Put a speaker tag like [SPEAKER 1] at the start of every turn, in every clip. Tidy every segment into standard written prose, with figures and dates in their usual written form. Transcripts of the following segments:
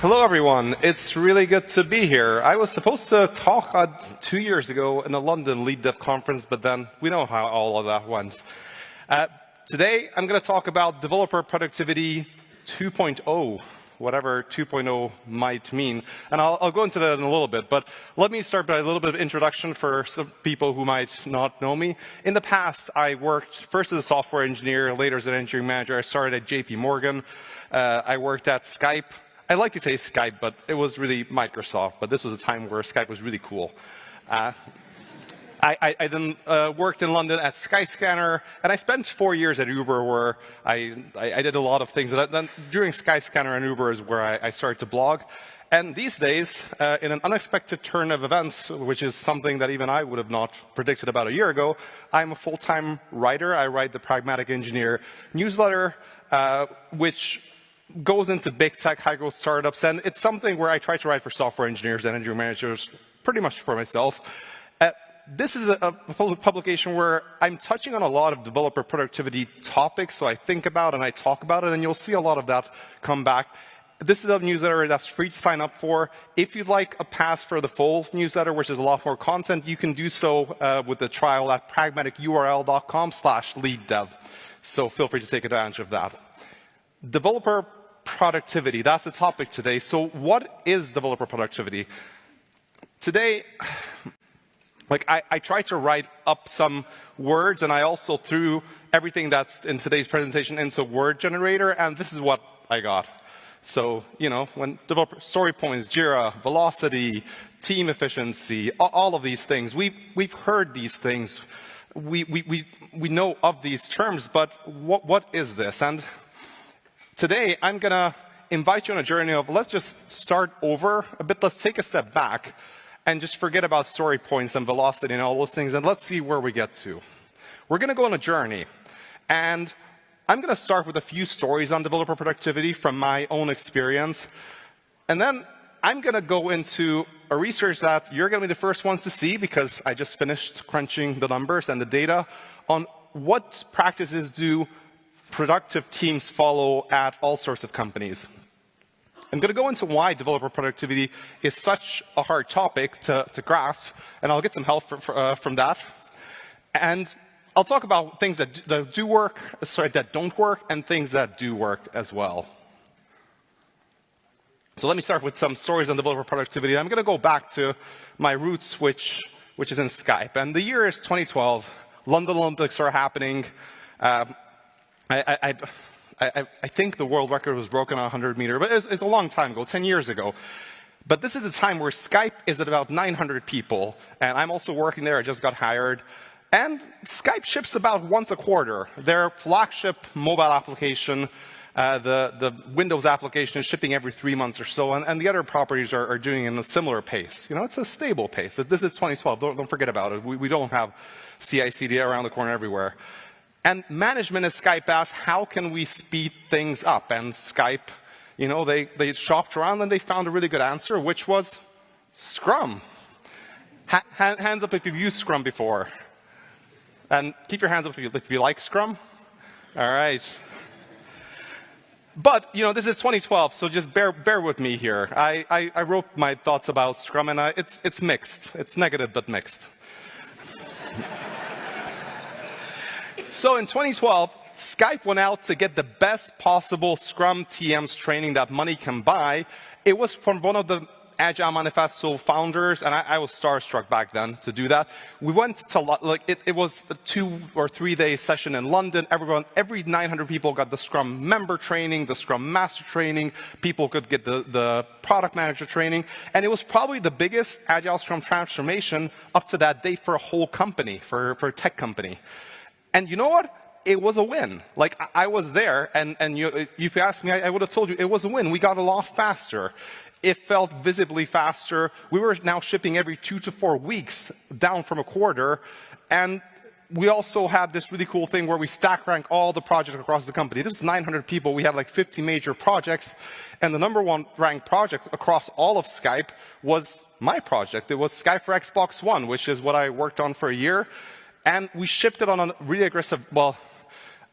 [SPEAKER 1] Hello, everyone. It's really good to be here. I was supposed to talk 2 years ago in the London LeadDev conference, but then we know how all of that went. Today, I'm going to talk about developer productivity 2.0, whatever 2.0 might mean. And I'll go into that in a little bit, but let me start by a little bit of introduction for some people who might not know me. In the past, I worked first as a software engineer, later as an engineering manager. I started at JP Morgan. I worked at Skype. I like to say Skype, but it was really Microsoft. But this was a time where Skype was really cool. I then worked in London at Skyscanner, and I spent 4 years at Uber where I did a lot of things. And then during Skyscanner and Uber is where I started to blog. And these days, in an unexpected turn of events, which is something that even I would have not predicted about a year ago, I'm a full-time writer. I write the Pragmatic Engineer newsletter, which goes into big tech, high-growth startups, and it's something where I try to write for software engineers and engineering managers, pretty much for myself. This is a publication where I'm touching on a lot of developer productivity topics, so I think about and I talk about it, and you'll see a lot of that come back. This is a newsletter that's free to sign up for. If you'd like a pass for the full newsletter, which is a lot more content, you can do so with the trial at pragmaticurl.com/leaddev. So feel free to take advantage of that. Developer productivity, that's the topic today. So what is developer productivity? Today, I tried to write up some words, and I also threw everything that's in today's presentation into a word generator, and this is what I got. So, when developer story points, Jira, velocity, team efficiency, all of these things, we've heard these things. We know of these terms, but what is this? And today, I'm going to invite you on a journey of let's just start over a bit. Let's take a step back and just forget about story points and velocity and all those things, and let's see where we get to. We're going to go on a journey, and I'm going to start with a few stories on developer productivity from my own experience, and then I'm going to go into a research that you're going to be the first ones to see because I just finished crunching the numbers and the data on what practices do productive teams follow at all sorts of companies. I'm going to go into why developer productivity is such a hard topic to grasp, and I'll get some help from that. And I'll talk about things that don't work, and things that do work as well. So let me start with some stories on developer productivity. I'm going to go back to my roots, which is in Skype. And the year is 2012. London Olympics are happening. I think the world record was broken on 100-meter, but it's a long time ago, 10 years ago. But this is a time where Skype is at about 900 people, and I'm also working there. I just got hired. And Skype ships about once a quarter. Their flagship mobile application, the Windows application, is shipping every 3 months or so, and the other properties are doing it in a similar pace. It's a stable pace. This is 2012. Don't forget about it. We don't have CI/CD around the corner everywhere. And management at Skype asked, how can we speed things up? And Skype, they shopped around and they found a really good answer, which was Scrum. Hands up if you've used Scrum before. And keep your hands up if you like Scrum. All right. But, this is 2012, so just bear with me here. I wrote my thoughts about Scrum, and it's mixed. It's negative, but mixed. So in 2012, Skype went out to get the best possible Scrum TM's training that money can buy. It was from one of the Agile Manifesto founders, and I was starstruck back then to do that. We went to, it was a 2 or 3 day session in London. Every 900 people got the Scrum member training, the Scrum master training. People could get the product manager training. And it was probably the biggest Agile Scrum transformation up to that date for a whole company, for a tech company. And you know what? It was a win. I was there, and if you asked me, I would have told you it was a win. We got a lot faster. It felt visibly faster. We were now shipping every 2 to 4 weeks, down from a quarter. And we also had this really cool thing where we stack rank all the projects across the company. This was 900 people. We had 50 major projects. And the #1 ranked project across all of Skype was my project. It was Skype for Xbox One, which is what I worked on for a year. And we shipped it on a really aggressive,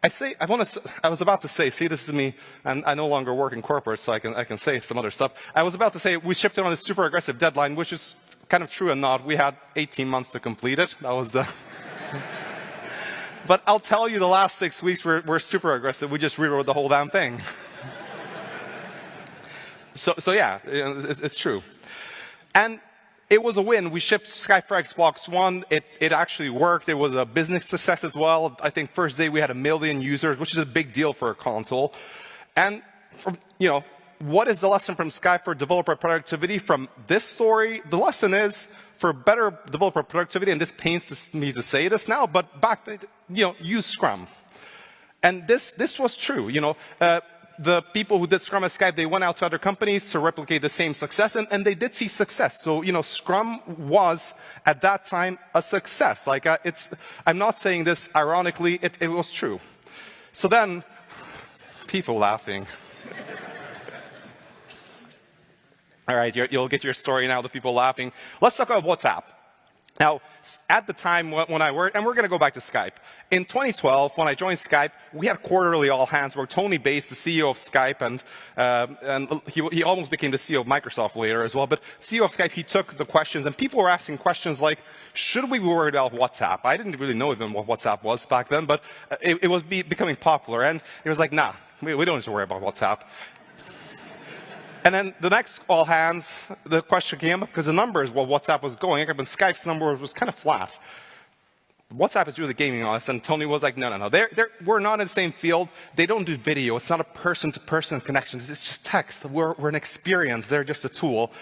[SPEAKER 1] I was about to say, see, this is me, and I no longer work in corporate, so I can say some other stuff. I was about to say we shipped it on a super aggressive deadline, which is kind of true and not. We had 18 months to complete it. That was the... But I'll tell you, the last 6 weeks were super aggressive. We just rewrote the whole damn thing. So yeah, it's true. And it was a win. We shipped Skype for Xbox One. It actually worked. It was a business success as well. I think first day we had 1 million users, which is a big deal for a console. And what is the lesson from Skype for developer productivity? From this story, the lesson is for better developer productivity, and this pains me to say this now, but back then, use Scrum. And this was true. The people who did Scrum at Skype, they went out to other companies to replicate the same success, and they did see success. So, Scrum was, at that time, a success. Like, I'm not saying this ironically, it was true. So then, people laughing. All right, you'll get your story now, the people laughing. Let's talk about WhatsApp. Now, at the time when I worked, and we're going to go back to Skype. In 2012, when I joined Skype, we had quarterly all-hands where Tony Bates, the CEO of Skype, and he almost became the CEO of Microsoft later as well, but CEO of Skype, he took the questions, and people were asking questions like, should we be worried about WhatsApp? I didn't really know even what WhatsApp was back then, but it was becoming popular, and it was like, nah, we don't need to worry about WhatsApp. And then the next all hands, the question came up because the numbers, WhatsApp was going up, and Skype's number was kind of flat. WhatsApp is really gaming on us, and Tony was like, no. We're not in the same field. They don't do video. It's not a person-to-person connection. It's just text. We're an experience. They're just a tool.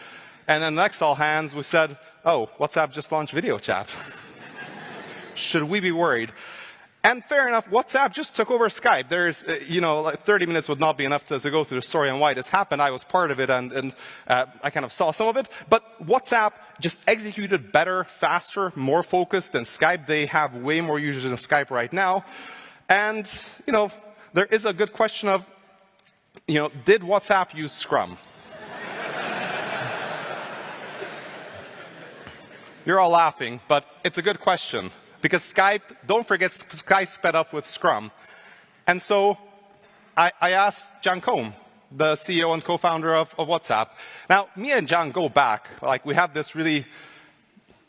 [SPEAKER 1] And then the next all hands, we said, oh, WhatsApp just launched video chat. Should we be worried? And fair enough, WhatsApp just took over Skype. There's, like 30 minutes would not be enough to go through the story on why this happened. I was part of it, and I kind of saw some of it. But WhatsApp just executed better, faster, more focused than Skype. They have way more users than Skype right now. And, there is a good question of, did WhatsApp use Scrum? You're all laughing, but it's a good question. Because Skype, don't forget, Skype sped up with Scrum. And so I asked John Combe, the CEO and co-founder of WhatsApp. Now, me and John go back. Like, we have this really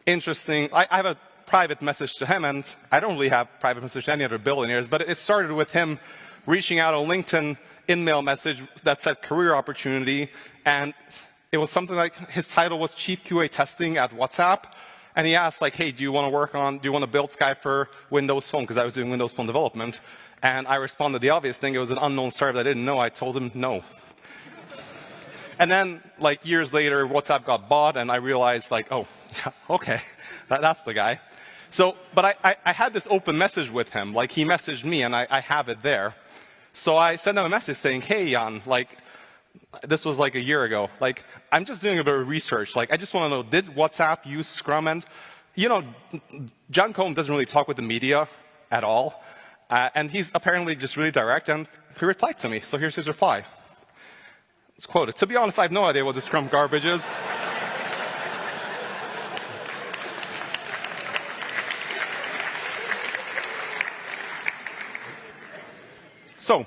[SPEAKER 1] interesting, I have a private message to him, and I don't really have private message to any other billionaires, but it started with him reaching out a LinkedIn in-mail message that said career opportunity, and it was something like, his title was Chief QA Testing at WhatsApp. And he asked, like, hey, do you want to build Skype for Windows Phone? Because I was doing Windows Phone development. And I responded the obvious thing. It was an unknown startup that I didn't know. I told him no. And then, like, years later, WhatsApp got bought, and I realized, like, oh, yeah, okay, that's the guy. So, but I had this open message with him. Like, he messaged me, and I have it there. So I sent him a message saying, hey, Jan, like, this was like a year ago. Like, I'm just doing a bit of research. Like, I just want to know, did WhatsApp use Scrum? And, John Combe doesn't really talk with the media at all. And he's apparently just really direct, and he replied to me. So here's his reply. It's quoted. To be honest, I have no idea what the Scrum garbage is. So,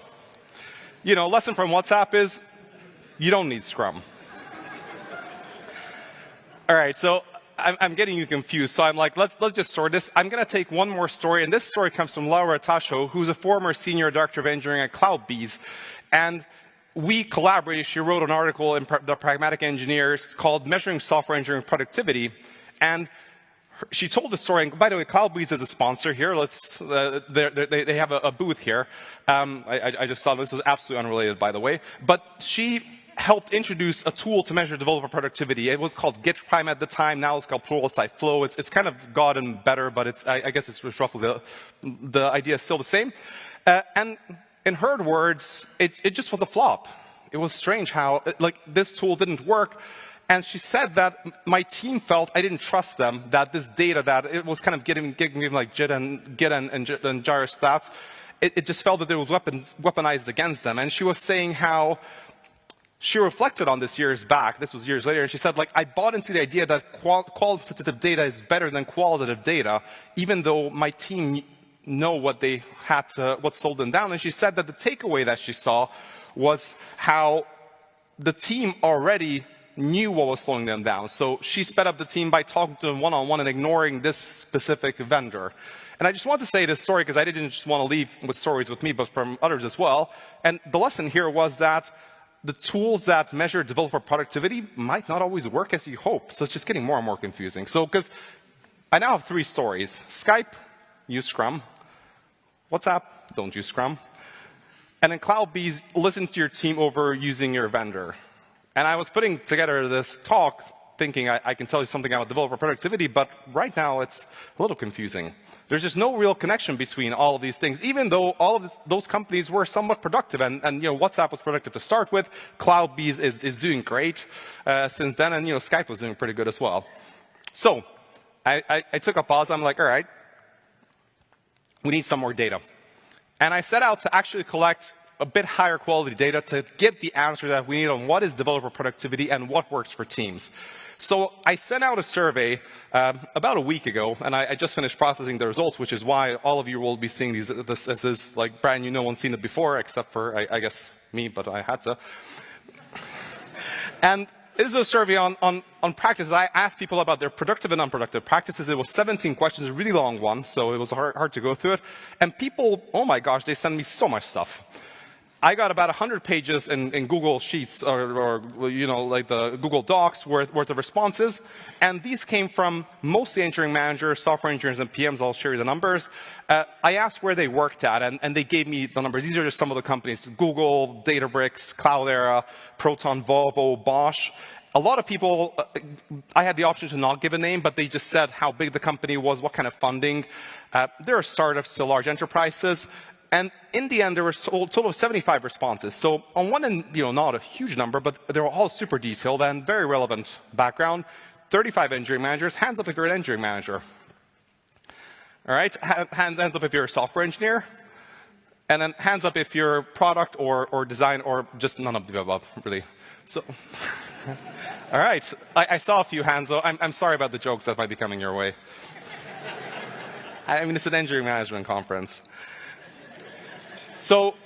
[SPEAKER 1] lesson from WhatsApp is, you don't need Scrum. All right, so I'm getting you confused. So I'm like, let's just sort this. I'm going to take one more story, and this story comes from Laura Tasho, who's a former senior director of engineering at CloudBees. And we collaborated. She wrote an article in the Pragmatic Engineers called Measuring Software Engineering Productivity. And she told the story, and by the way, CloudBees is a sponsor here. They have a booth here. I just thought this was absolutely unrelated, by the way. But she helped introduce a tool to measure developer productivity. It was called Git Prime at the time. Now it's called Pluralsight Flow. It's kind of gotten better, but I guess it's roughly the idea is still the same. And in her words, it just was a flop. It was strange how this tool didn't work. And she said that my team felt I didn't trust them, that this data, that it was kind of giving like Git and Jar stats, it just felt that it was weaponized against them. And she was saying how she reflected on this years back. This was years later. And she said, like, I bought into the idea that qualitative data is better than qualitative data, even though my team know what they had to, what slowed them down. And she said that the takeaway that she saw was how the team already knew what was slowing them down. So she sped up the team by talking to them one-on-one and ignoring this specific vendor. And I just want to say this story because I didn't just want to leave with stories with me, but from others as well. And the lesson here was that the tools that measure developer productivity might not always work as you hope. So it's just getting more and more confusing. So because I now have 3 stories. Skype, use Scrum. WhatsApp, don't use Scrum. And in CloudBees, listen to your team over using your vendor. And I was putting together this talk thinking I can tell you something about developer productivity, but right now it's a little confusing. There's just no real connection between all of these things, even though all of those companies were somewhat productive. And you know, WhatsApp was productive to start with. CloudBees is doing great since then, and you know, Skype was doing pretty good as well. So I took a pause. I'm like, all right, we need some more data. And I set out to actually collect a bit higher quality data to get the answer that we need on what is developer productivity and what works for teams. So I sent out a survey about a week ago, and I just finished processing the results, which is why all of you will be seeing these. This is like brand new, no one's seen it before, except for, I guess, me, but I had to. And this is a survey on practices. I asked people about their productive and unproductive practices. It was 17 questions, a really long one, so it was hard to go through it. And people, oh my gosh, they send me so much stuff. I got about 100 pages in Google Sheets or you know, like the Google Docs worth of responses. And these came from mostly engineering managers, software engineers, and PMs. I'll share you the numbers. I asked where they worked at, and they gave me the numbers. These are just some of the companies: Google, Databricks, Cloudera, Proton, Volvo, Bosch. A lot of people, I had the option to not give a name, but they just said how big the company was, what kind of funding. There are startups to large enterprises. And in the end, there were a total of 75 responses. So on one end, you know, not a huge number, but they were all super detailed and very relevant background. 35 engineering managers. Hands up if you're an engineering manager. All right, hands up if you're a software engineer. And then hands up if you're product or design or just none of the above, really. So, all right, I saw a few hands, though. I'm sorry about the jokes that might be coming your way. I mean, it's an engineering management conference. So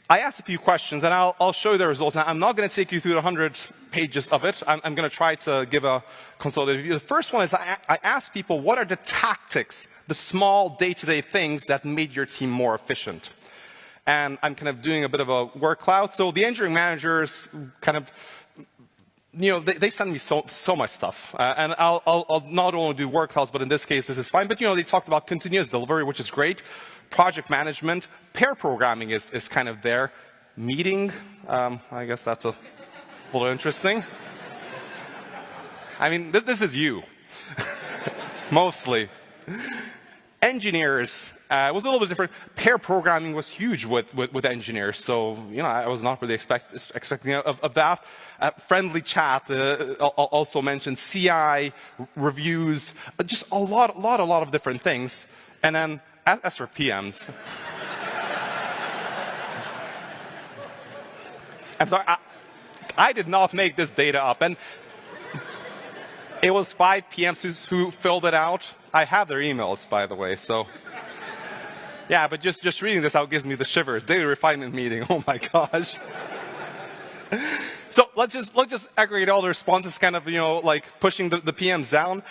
[SPEAKER 1] I asked a few questions, and I'll show you the results. Now, I'm not going to take you through the 100 pages of it. I'm going to try to give a consolidated view. The first one is I asked people, what are the tactics, the small day-to-day things that made your team more efficient? And I'm kind of doing a bit of a word cloud. So the engineering managers kind of, you know, they send me so much stuff. And I'll not only do word clouds, but in this case, this is fine. But, you know, they talked about continuous delivery, which is great. Project management, pair programming is kind of there. Meeting, I guess that's a little interesting. I mean, this is you, mostly. Engineers was a little bit different. Pair programming was huge with engineers, so you know I was not really expecting of that. Friendly chat also mentioned CI reviews, just a lot of different things. And then as for PMs, I'm sorry, I did not make this data up, and it was 5 PMs who filled it out. I have their emails, by the way, so yeah. But just reading this out gives me the shivers. Data refinement meeting. Oh my gosh. So let's just aggregate all the responses, kind of, you know, like pushing the PMs down.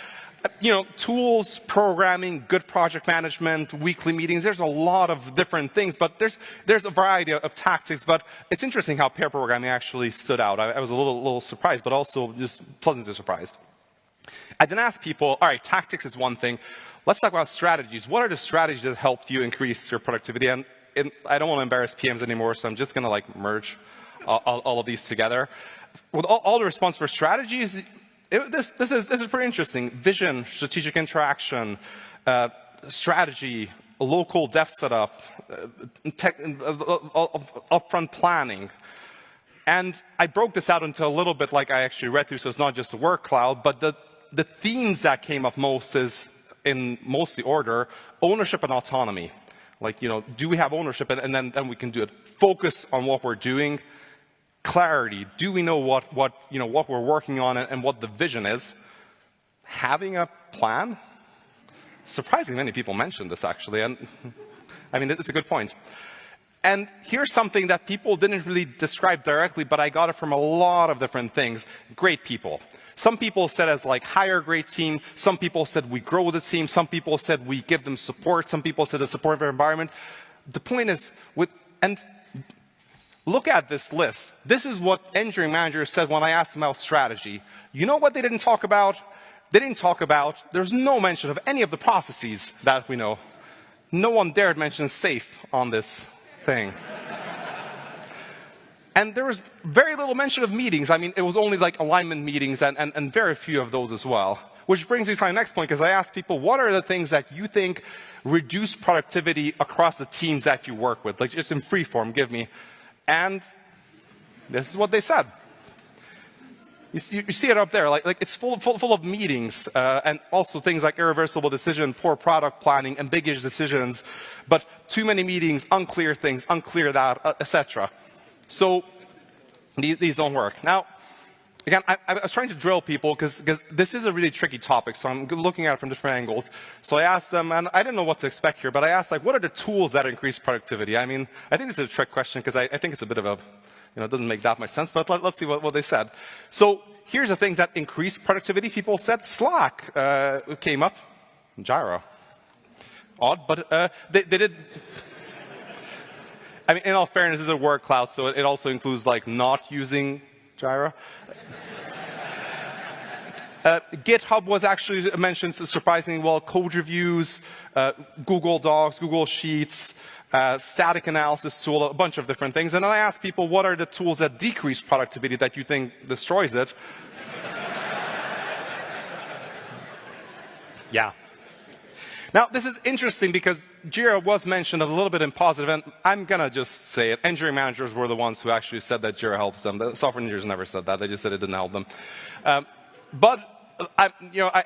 [SPEAKER 1] You know, tools, programming, good project management, weekly meetings. There's a lot of different things, but there's a variety of tactics. But it's interesting how pair programming actually stood out. I was a little surprised, but also just pleasantly surprised. I then asked people, all right, tactics is one thing. Let's talk about strategies. What are the strategies that helped you increase your productivity? And I don't want to embarrass PMs anymore, so I'm just going to like merge all of these together. With all the response for strategies, this is pretty interesting. Vision, strategic interaction, strategy, local dev setup, upfront planning. And I broke this out into a little bit like I actually read through, so it's not just a word cloud, but the themes that came up most is, in mostly order, ownership and autonomy. Like, you know, do we have ownership, and then we can do it. Focus on what we're doing. Clarity. Do we know what we're working on and what the vision is? Having a plan. Surprisingly many people mentioned this, actually, and I mean, it's a good point. And here's something that people didn't really describe directly, but I got it from a lot of different things. Great people. Some people said as like hire a great team. Some people said we grow the team. Some people said we give them support. Some people said a supportive environment. The point is, and look at this list. This is what engineering managers said when I asked them about strategy. You know what they didn't talk about? They didn't talk about, there's no mention of any of the processes that we know. No one dared mention safe on this thing. And there was very little mention of meetings. I mean, it was only like alignment meetings and very few of those as well. Which brings me to my next point, because I asked people, what are the things that you think reduce productivity across the teams that you work with? Like, just in free form, give me. And this is what they said. You see it up there, like it's full of meetings, and also things like irreversible decision, poor product planning, ambiguous decisions, but too many meetings, unclear things, unclear that, etc. So these don't work. Now, again, I was trying to drill people because this is a really tricky topic, so I'm looking at it from different angles. So I asked them, and I didn't know what to expect here, but I asked, like, what are the tools that increase productivity? I mean, I think this is a trick question because I think it's a bit of a, it doesn't make that much sense, but let's see what they said. So here's the things that increase productivity. People said Slack came up, Jira. Odd, but they did. I mean, in all fairness, this is a work cloud, so it also includes like not using Jira. GitHub was actually mentioned surprisingly well. Code reviews, Google Docs, Google Sheets, static analysis tool, a bunch of different things. And then I asked people, what are the tools that decrease productivity that you think destroys it? Yeah. Now, this is interesting because Jira was mentioned a little bit in positive, and I'm going to just say it. Engineering managers were the ones who actually said that Jira helps them. The software engineers never said that. They just said it didn't help them. But I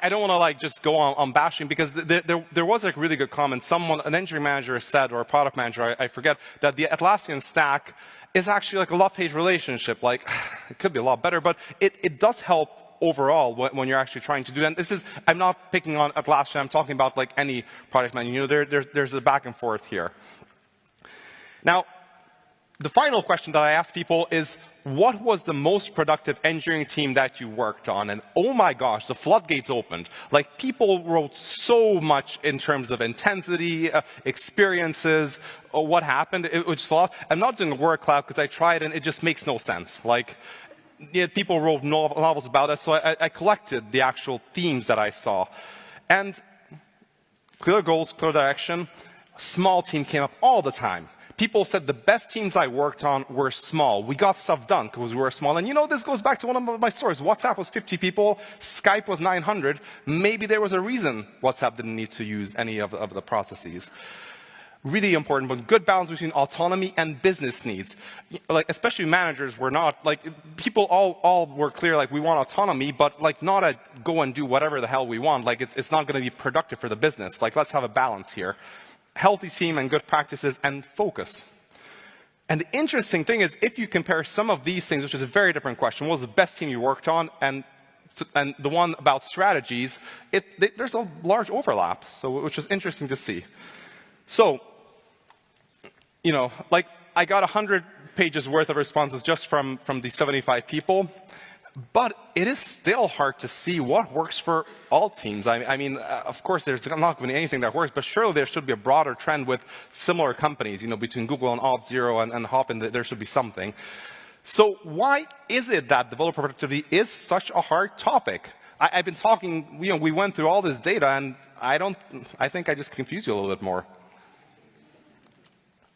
[SPEAKER 1] don't want to like just go on bashing, because there was a really good comment. An engineering manager said, or a product manager, I forget, that the Atlassian stack is actually like a love-hate relationship. Like, it could be a lot better, but it does help overall when you're actually trying to do that. This is, I'm not picking on Atlassian. I'm talking about like any product manager. There's a back and forth here. Now, the final question that I ask people is, what was the most productive engineering team that you worked on? And oh my gosh, the floodgates opened. Like, people wrote so much in terms of intensity, experiences, what happened. It was just a lot. I'm not doing a word cloud because I tried and it just makes no sense. Like, yeah, people wrote novels about it, so I collected the actual themes that I saw. And clear goals, clear direction. Small team came up all the time. People said the best teams I worked on were small. We got stuff done because we were small. And this goes back to one of my stories. WhatsApp was 50 people. Skype was 900. Maybe there was a reason WhatsApp didn't need to use any of the processes. Really important, but good balance between autonomy and business needs. Like, especially managers were not, like, people all were clear, like, we want autonomy, but like not a go and do whatever the hell we want. Like, it's not going to be productive for the business. Like, let's have a balance here. Healthy team and good practices and focus. And the interesting thing is, if you compare some of these things, which is a very different question, what was the best team you worked on, and the one about strategies, there's a large overlap, which is interesting to see. So, like, I got 100 pages worth of responses just from the 75 people, but it is still hard to see what works for all teams. I mean, of course, there's not going to be anything that works, but surely there should be a broader trend with similar companies, between Google and Auth0 and Hopin, there should be something. So why is it that developer productivity is such a hard topic? I've been talking, we went through all this data, and I think I just confused you a little bit more.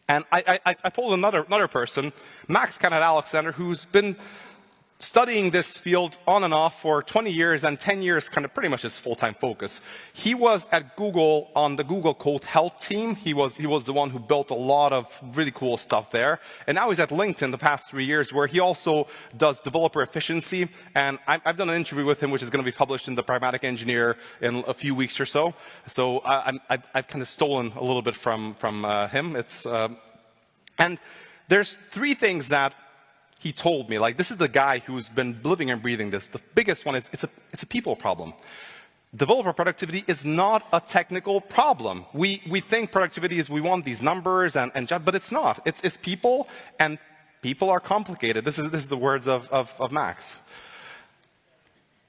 [SPEAKER 1] And I told another person, Max Kenneth-Alexander, who's been studying this field on and off for 20 years, and 10 years kind of pretty much his full-time focus. He was at Google on the Google Code Health team. He was the one who built a lot of really cool stuff there. And now he's at LinkedIn the past 3 years, where he also does developer efficiency. And I've done an interview with him, which is going to be published in the Pragmatic Engineer in a few weeks or so. So I've kind of stolen a little bit from him. And there's 3 things that he told me. Like, this is the guy who's been living and breathing this. The biggest one is it's a people problem. developer productivity is not a technical problem. We think productivity is we want these numbers and but it's not. It's people, and people are complicated. This is the words of Max.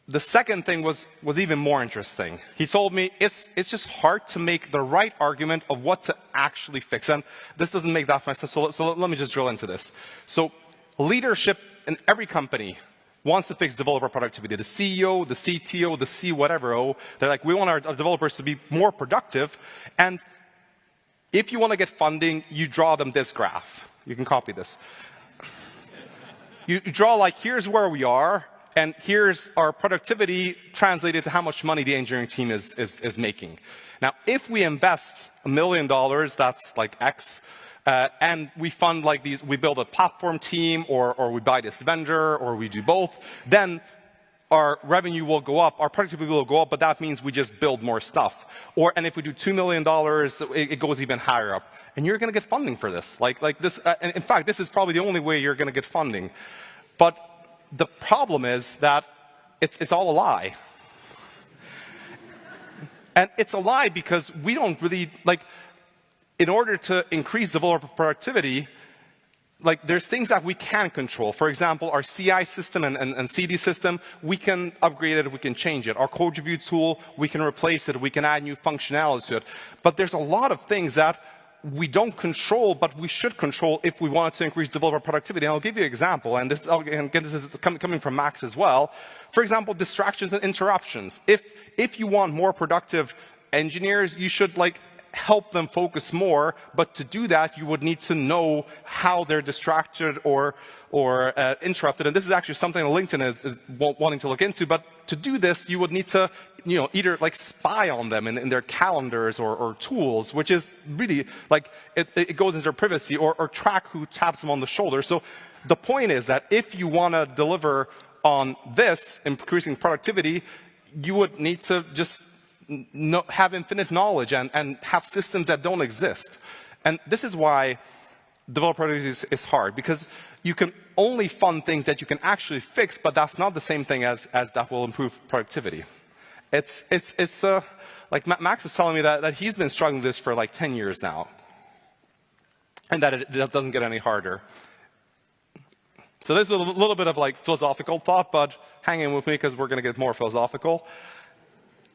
[SPEAKER 1] The second thing was even more interesting. He told me it's just hard to make the right argument of what to actually fix. And this doesn't make that much sense, so let me just drill into this. So leadership in every company wants to fix developer productivity. The CEO, the CTO, the C whatever, they're like, we want our developers to be more productive. And if you want to get funding, you draw them this graph. You can copy this. You draw like, here's where we are, and here's our productivity translated to how much money the engineering team is making. Now, if we invest $1 million, that's like X, and we fund like these, we build a platform team, or we buy this vendor, or we do both, then our revenue will go up, our productivity will go up, but that means we just build more stuff. And if we do $2 million, it goes even higher up. And you're going to get funding for this. Like this, in fact, this is probably the only way you're going to get funding. But the problem is that it's all a lie. And it's a lie because we don't really, like, in order to increase developer productivity, like, there's things that we can control. For example, our CI system and CD system, we can upgrade it, we can change it. Our code review tool, we can replace it, we can add new functionality to it. But there's a lot of things that we don't control, but we should control if we wanted to increase developer productivity. And I'll give you an example, and this is coming from Max as well. For example, distractions and interruptions. If you want more productive engineers, you should like help them focus more, but to do that, you would need to know how they're distracted or interrupted. And this is actually something LinkedIn is wanting to look into. But to do this, you would need to, either like spy on them in their calendars or tools, which is really like it goes into their privacy, or track who taps them on the shoulder. So the point is that if you want to deliver on this, increasing productivity, you would need to just have infinite knowledge and have systems that don't exist. And this is why developer productivity is hard, because you can only fund things that you can actually fix, but that's not the same thing as that will improve productivity. It's like Max was telling me that he's been struggling with this for like 10 years now, and that it doesn't get any harder. So this is a little bit of like philosophical thought, but hang in with me because we're going to get more philosophical.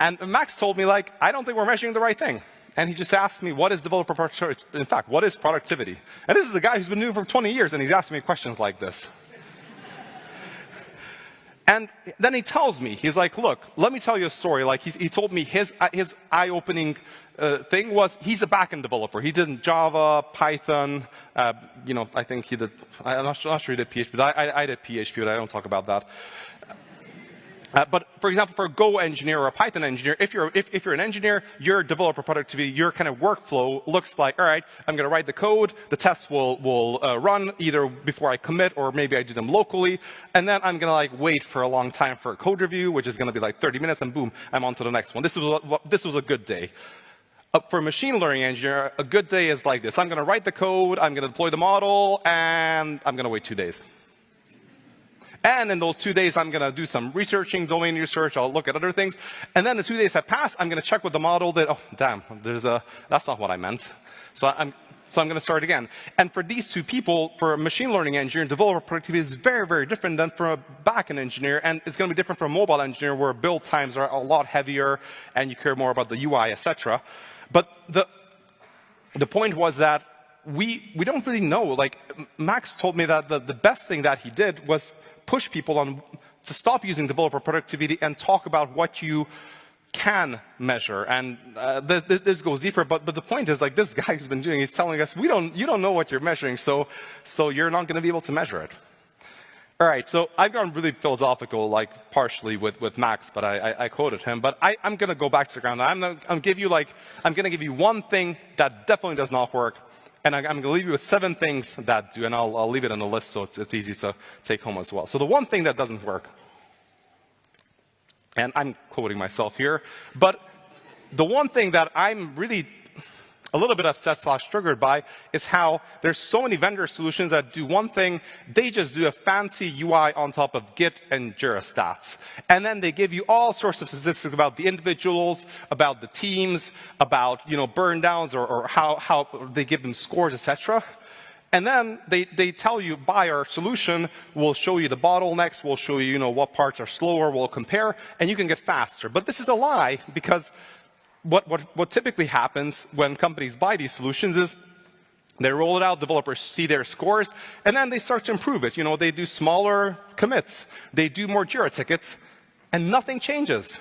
[SPEAKER 1] And Max told me, like, I don't think we're measuring the right thing. And he just asked me, what is developer productivity? In fact, what is productivity? And this is a guy who's been doing it for 20 years, and he's asking me questions like this. And then he tells me, he's like, look, let me tell you a story. Like, he told me his eye-opening thing was, he's a backend developer. He did Java, Python, I think he did, I'm not sure he did PHP, but I did PHP, but I don't talk about that. But for example, for a Go engineer or a Python engineer, if you're an engineer, your developer productivity, your kind of workflow looks like, all right, I'm going to write the code, the tests will run either before I commit or maybe I do them locally, and then I'm going to like wait for a long time for a code review, which is going to be like 30 minutes, and boom, I'm on to the next one. This was a good day. For a machine learning engineer, a good day is like this. I'm going to write the code, I'm going to deploy the model, and I'm going to wait 2 days. And in those 2 days, I'm going to do some researching, domain research. I'll look at other things. And then the 2 days have passed. I'm going to check with the model that, oh, damn, that's not what I meant. So I'm going to start again. And for these two people, for a machine learning engineer, developer productivity is very, very different than for a backend engineer. And it's going to be different for a mobile engineer, where build times are a lot heavier and you care more about the UI, etc. But the point was that we don't really know. Like, Max told me that the best thing that he did was push people to stop using developer productivity and talk about what you can measure. And this goes deeper, but the point is, like, this guy who's been doing, he's telling us, you don't know what you're measuring, so you're not going to be able to measure it. All right, so I've gone really philosophical, like partially with Max, but I quoted him. But I'm going to go back to the ground. I'm going to give you one thing that definitely does not work. And I'm going to leave you with 7 things that do, and I'll leave it on the list so it's easy to take home as well. So the one thing that doesn't work, and I'm quoting myself here, but the one thing that I'm really a little bit upset/triggered by is how there's so many vendor solutions that do one thing. They just do a fancy UI on top of Git and Jira stats. And then they give you all sorts of statistics about the individuals, about the teams, about, burn downs or how they give them scores, etc. And then they tell you, buy our solution, we'll show you the bottlenecks, we'll show you, what parts are slower, we'll compare, and you can get faster. But this is a lie, because what typically happens when companies buy these solutions is they roll it out, developers see their scores, and then they start to improve it. They do smaller commits, they do more Jira tickets, and nothing changes.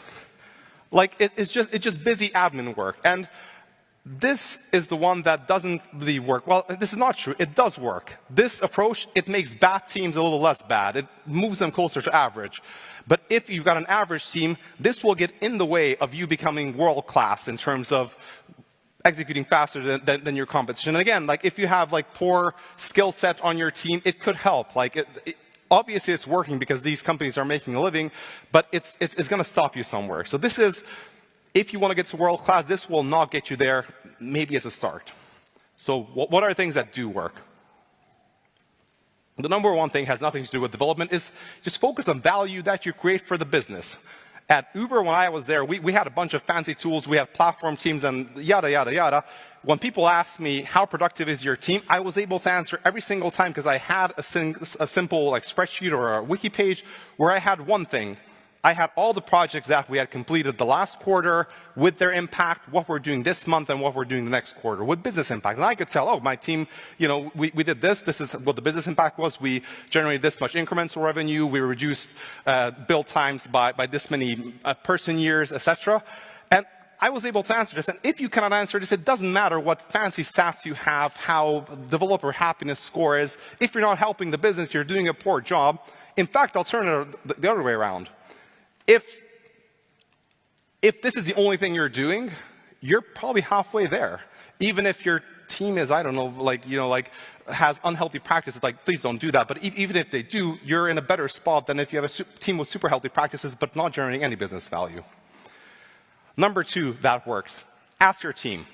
[SPEAKER 1] Like, it's just busy admin work. And this is the one that doesn't really work. Well, this is not true. It does work. This approach, it makes bad teams a little less bad. It moves them closer to average. But if you've got an average team, this will get in the way of you becoming world-class in terms of executing faster than your competition. And again, like, if you have poor skill set on your team, it could help. Obviously, it's working because these companies are making a living, but it's going to stop you somewhere. So this is, if you want to get to world class, this will not get you there, maybe as a start. So what are things that do work? The number one thing has nothing to do with development, is just focus on value that you create for the business. At Uber, when I was there, we had a bunch of fancy tools. We had platform teams and yada, yada, yada. When people asked me, how productive is your team, I was able to answer every single time because I had a simple spreadsheet or a wiki page where I had one thing. I had all the projects that we had completed the last quarter with their impact, what we're doing this month, and what we're doing the next quarter with business impact. And I could tell, my team, we did this. This is what the business impact was. We generated this much incremental revenue. We reduced build times by this many person years, etc. And I was able to answer this. And if you cannot answer this, it doesn't matter what fancy stats you have, how developer happiness score is. If you're not helping the business, you're doing a poor job. In fact, I'll turn it the other way around. If this is the only thing you're doing, you're probably halfway there. Even if your team is, I don't know, has unhealthy practices, please don't do that. But even if they do, you're in a better spot than if you have a team with super healthy practices but not generating any business value. Number two, that works. Ask your team.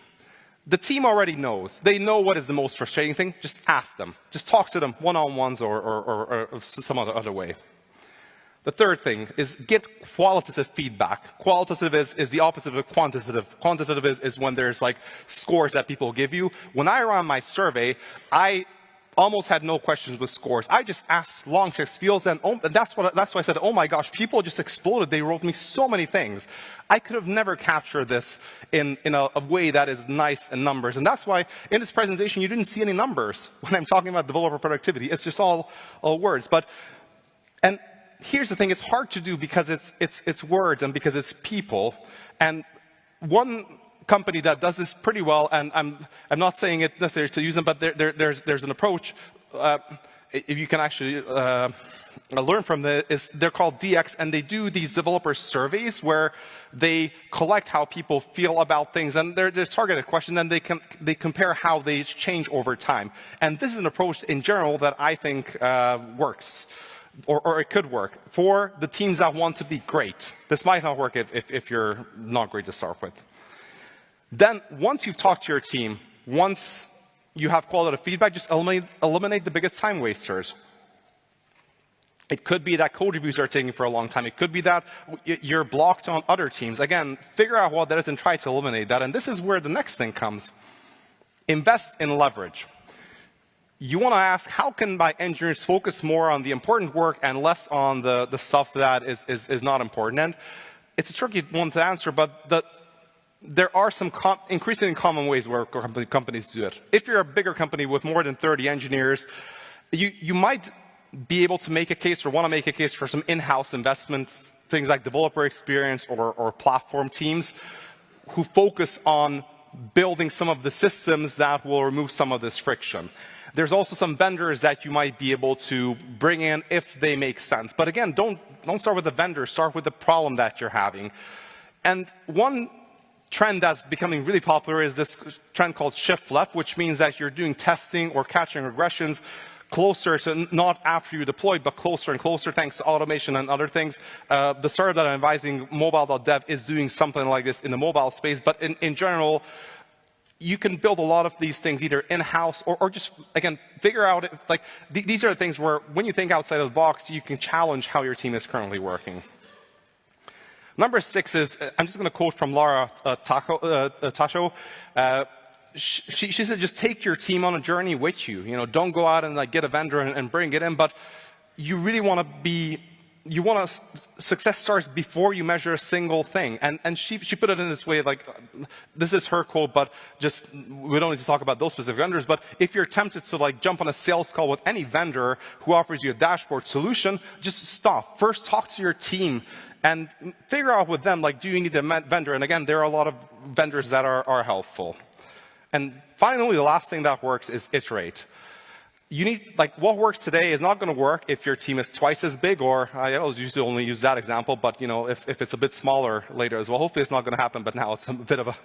[SPEAKER 1] The team already knows. They know what is the most frustrating thing. Just ask them. Just talk to them one-on-ones or some other way. The third thing is get qualitative feedback. Qualitative is the opposite of quantitative. Quantitative is when there's scores that people give you. When I ran my survey, I almost had no questions with scores. I just asked long text fields, and that's why I said, oh my gosh, people just exploded. They wrote me so many things. I could have never captured this in a way that is nice in numbers. And that's why in this presentation you didn't see any numbers when I'm talking about developer productivity. It's just all words. And here's the thing, it's hard to do because it's words and because it's people. And one company that does this pretty well, and I'm not saying it necessarily to use them, but there's an approach, if you can actually learn from this, is they're called DX, and they do these developer surveys where they collect how people feel about things, and they're targeted questions, and they compare how they change over time. And this is an approach in general that I think works. Or it could work for the teams that want to be great. This might not work if you're not great to start with. Then, once you've talked to your team, once you have qualitative feedback, just eliminate the biggest time wasters. It could be that code reviews are taking for a long time. It could be that you're blocked on other teams. Again, figure out what that is and try to eliminate that. And this is where the next thing comes. Invest in leverage. You want to ask, how can my engineers focus more on the important work and less on the stuff that is not important? And it's a tricky one to answer, but there are some increasingly common ways where companies do it. If you're a bigger company with more than 30 engineers, you might be able to make a case or want to make a case for some in-house investment, things like developer experience or platform teams who focus on building some of the systems that will remove some of this friction. There's also some vendors that you might be able to bring in if they make sense. But again, don't start with the vendor, start with the problem that you're having. And one trend that's becoming really popular is this trend called shift left, which means that you're doing testing or catching regressions closer to not after you deploy, but closer and closer thanks to automation and other things. The startup that I'm advising, mobile.dev, is doing something like this in the mobile space. But in general, you can build a lot of these things either in-house or just, again, figure out, like, these are the things where when you think outside of the box, you can challenge how your team is currently working. Number 6 is, I'm just going to quote from Laura Tacho. She said, just take your team on a journey with you. You know, don't go out and like get a vendor and bring it in, but you really want to be, success starts before you measure a single thing. And she put it in this way, like, this is her quote, but just, we don't need to talk about those specific vendors, but if you're tempted to like jump on a sales call with any vendor who offers you a dashboard solution, just stop. First, talk to your team and figure out with them, like, do you need a vendor? And again, there are a lot of vendors that are helpful. And finally, the last thing that works is iterate. You need, like, what works today is not going to work if your team is twice as big, or I always usually only use that example, but, you know, if it's a bit smaller later as well. Hopefully it's not going to happen, but now it's a bit of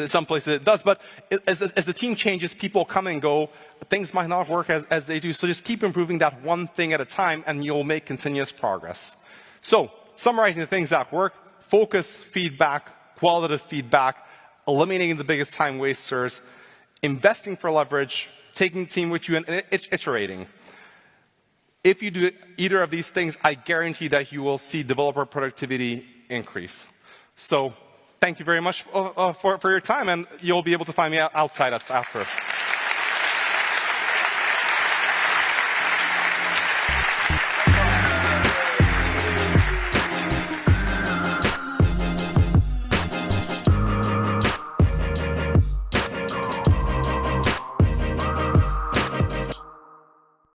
[SPEAKER 1] some places it does. But as the team changes, people come and go, things might not work as they do. So just keep improving that one thing at a time, and you'll make continuous progress. So, summarizing the things that work: focus, feedback, qualitative feedback, eliminating the biggest time wasters, investing for leverage, taking the team with you, and iterating. If you do either of these things, I guarantee that you will see developer productivity increase. So thank you very much for your time, and you'll be able to find me outside us after.